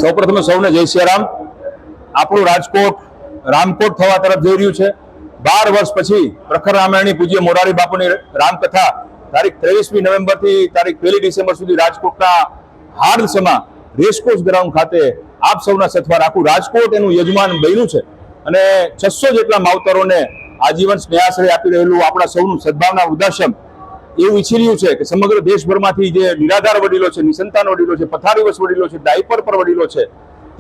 સૌપ્રથમ સૌને જય શ્રી રામ। આપણું રાજકોટ રામકોટ થવા તરફ જઈ રહ્યું છે। 12 વર્ષ પછી પ્રખર રામાયણી પૂજ્ય મોરારી બાપુની રામકથા તારીખ 23મી નવેમ્બરથી તારીખ 1 ડિસેમ્બર સુધી રાજકોટના હાર્દસમાં રેસકોર્સ ગ્રાઉન્ડ ખાતે આપ સૌના સથવાર આખું રાજકોટ એનું યજમાન બન્યું છે અને 600 જેટલા માવતરોને આજીવન સ્નેહાશ્રય આપી રહેલું આપણા સૌનું સદભાવના વૃદ્ધાશ્રમ એવું ઈચ્છી રહ્યું છે કે સમગ્ર દેશભરમાંથી જે નિરાધાર વડીલો છે, નિસંતાન વડીલો છે, પથારીવશ વડીલો છે, ડાયપર પર વડીલો છે,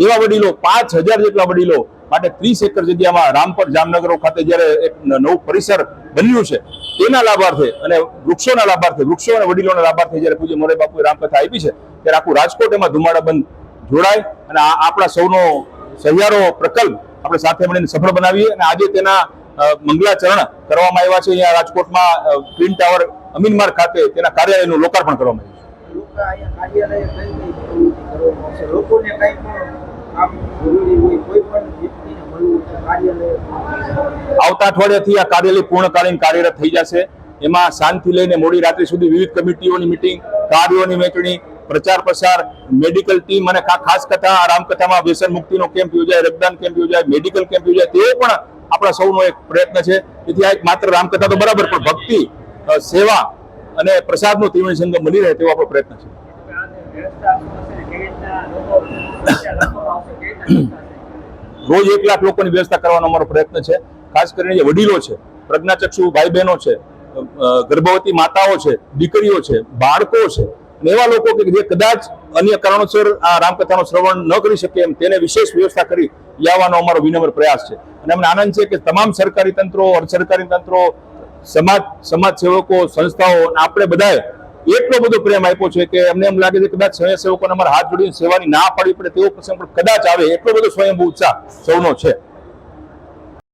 એવા વડીલો 5000 જેટલા વડીલો માટે 30 એકર જગ્યામાં રામપર જામનગર ખાતે જ્યારે એક નવું પરિસર બન્યું છે તેના લાભાર્થે અને વૃક્ષોના લાભાર્થે, વૃક્ષો અને વડીલોના લાભાર્થે જ્યારે પૂજ્ય મોરારી બાપુએ રામકથા આપી છે ત્યારે આખું રાજકોટ એમાં ધુમાડાબંધ જોડાય અને આપણા સૌનો સહિયારો પ્રકલ્પ આપણે સાથે મળીને સફળ બનાવીએ અને આજે તેના મંગલાચરણ કરવામાં આવ્યા છે। અહીંયા રાજકોટમાં ટ્વિન ટાવર અમીનમાર ખાતે તેના કાર્યાલયનું લોકાર્પણ કરવામાં આવ્યું। આવતા અઠવાડિયાથી આ કાર્યાલય પૂર્ણકાલીન કાર્યરત થઈ જશે। એમાં સાંજથી લઈને મોડી રાત્રિ સુધી વિવિધ કમિટીઓની મિટિંગ, કાર્યોની વહેંચણી, પ્રચાર પ્રસાર, મેડિકલ ટીમ અને ખાસ કથા રામકથામાં વ્યસન મુક્તિનો કેમ્પ યોજાય, રક્તદાન કેમ્પ યોજાય, મેડિકલ કેમ્પ યોજાય, તે પણ આપણા સૌનો એક પ્રયત્ન છે। તેથી આ એક માત્ર રામકથા તો બરાબર પણ ભક્તિ, સેવા અને પ્રસાદનો ત્રિવેણી સંગમ બની રહે તેવો આપણો પ્રયત્ન છે। રોજ 1 લાખ લોકોની વ્યવસ્થા કરવાનો અમારો પ્રયત્ન છે। ખાસ કરીને જે વડીલો છે, પ્રજ્ઞાચક્ષુ ભાઈ બહેનો છે, ગર્ભવતી માતાઓ છે, દીકરીઓ છે, બાળકો છે, એવા લોકો કે જે કદાચ અન્ય કારણોસર આ રામકથાનો શ્રવણ ન કરી શકે એમ તેને વિશેષ વ્યવસ્થા કરી લાવવાનો અમારો વિનમ્ર પ્રયાસ છે અને અમને આનંદ છે કે તમામ સરકારી તંત્રો, અર્ધસરકારી તંત્રો, સમાજ સેવકો, સંસ્થાઓ આપણે બધાએ એટલો બધો પ્રેમ આપ્યો છે કે અમને એમ લાગે છે કદાચ સ્વયંસેવકોને અમારા હાથ જોડીને સેવાની ના પાડવી પડે તેવો પ્રસંગ પણ કદાચ આવે એટલો બધો સ્વયંભૂ ઉત્સાહ સૌનો છે।